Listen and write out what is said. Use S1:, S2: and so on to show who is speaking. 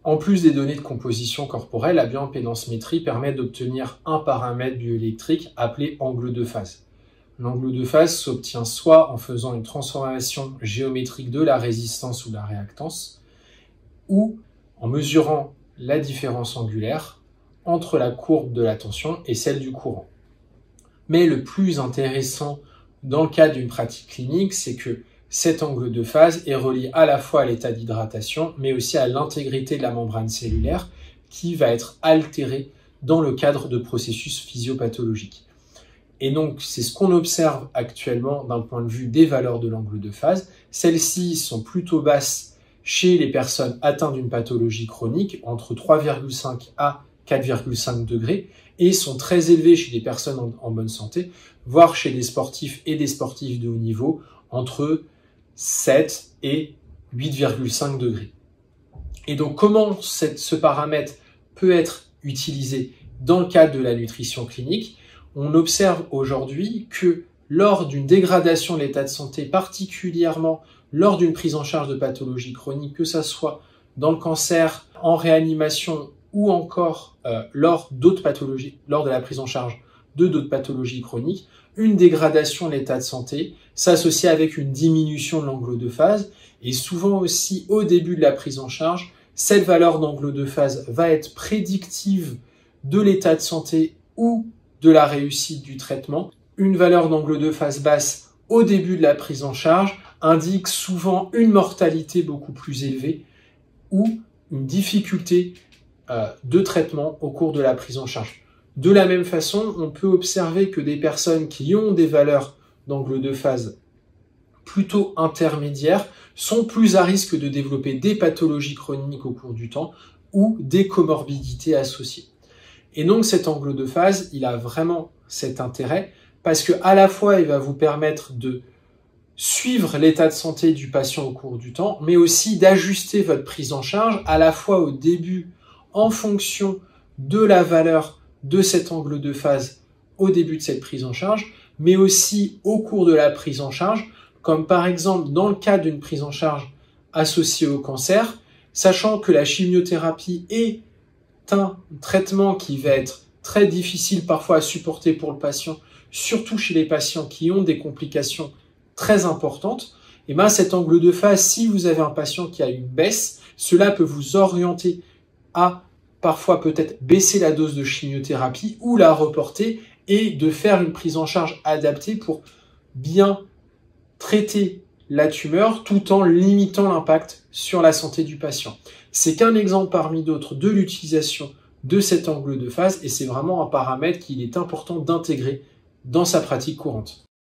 S1: En plus des données de composition corporelle, la bioimpédancemétrie permet d'obtenir un paramètre bioélectrique appelé angle de phase. L'angle de phase s'obtient soit en faisant une transformation géométrique de la résistance ou la réactance, ou en mesurant la différence angulaire entre la courbe de la tension et celle du courant. Mais le plus intéressant dans le cas d'une pratique clinique, c'est que cet angle de phase est relié à la fois à l'état d'hydratation, mais aussi à l'intégrité de la membrane cellulaire qui va être altérée dans le cadre de processus physiopathologiques. Et donc, c'est ce qu'on observe actuellement d'un point de vue des valeurs de l'angle de phase. Celles-ci sont plutôt basses chez les personnes atteintes d'une pathologie chronique, entre 3,5 à 4,5 degrés, et sont très élevées chez des personnes en bonne santé, voire chez des sportifs et des sportifs de haut niveau, entre 7 et 8,5 degrés. Et donc, comment ce paramètre peut être utilisé dans le cadre de la nutrition clinique? On observe aujourd'hui que lors d'une dégradation de l'état de santé, particulièrement lors d'une prise en charge de pathologies chroniques, que ce soit dans le cancer, en réanimation ou encore lors d'autres pathologies, lors de la prise en charge de d'autres pathologies chroniques, une dégradation de l'état de santé s'associe avec une diminution de l'angle de phase et souvent aussi au début de la prise en charge, cette valeur d'angle de phase va être prédictive de l'état de santé ou de la réussite du traitement. Une valeur d'angle de phase basse au début de la prise en charge indique souvent une mortalité beaucoup plus élevée ou une difficulté de traitement au cours de la prise en charge. De la même façon, on peut observer que des personnes qui ont des valeurs d'angle de phase plutôt intermédiaires sont plus à risque de développer des pathologies chroniques au cours du temps ou des comorbidités associées. Et donc cet angle de phase, il a vraiment cet intérêt parce que à la fois il va vous permettre de suivre l'état de santé du patient au cours du temps, mais aussi d'ajuster votre prise en charge à la fois au début en fonction de la valeur de cet angle de phase au début de cette prise en charge, mais aussi au cours de la prise en charge, comme par exemple dans le cas d'une prise en charge associée au cancer, sachant que la chimiothérapie est un traitement qui va être très difficile parfois à supporter pour le patient, surtout chez les patients qui ont des complications très importantes, et bien cet angle de phase, si vous avez un patient qui a une baisse, cela peut vous orienter à parfois peut-être baisser la dose de chimiothérapie ou la reporter et de faire une prise en charge adaptée pour bien traiter la tumeur tout en limitant l'impact sur la santé du patient. C'est qu'un exemple parmi d'autres de l'utilisation de cet angle de phase et c'est vraiment un paramètre qu'il est important d'intégrer dans sa pratique courante.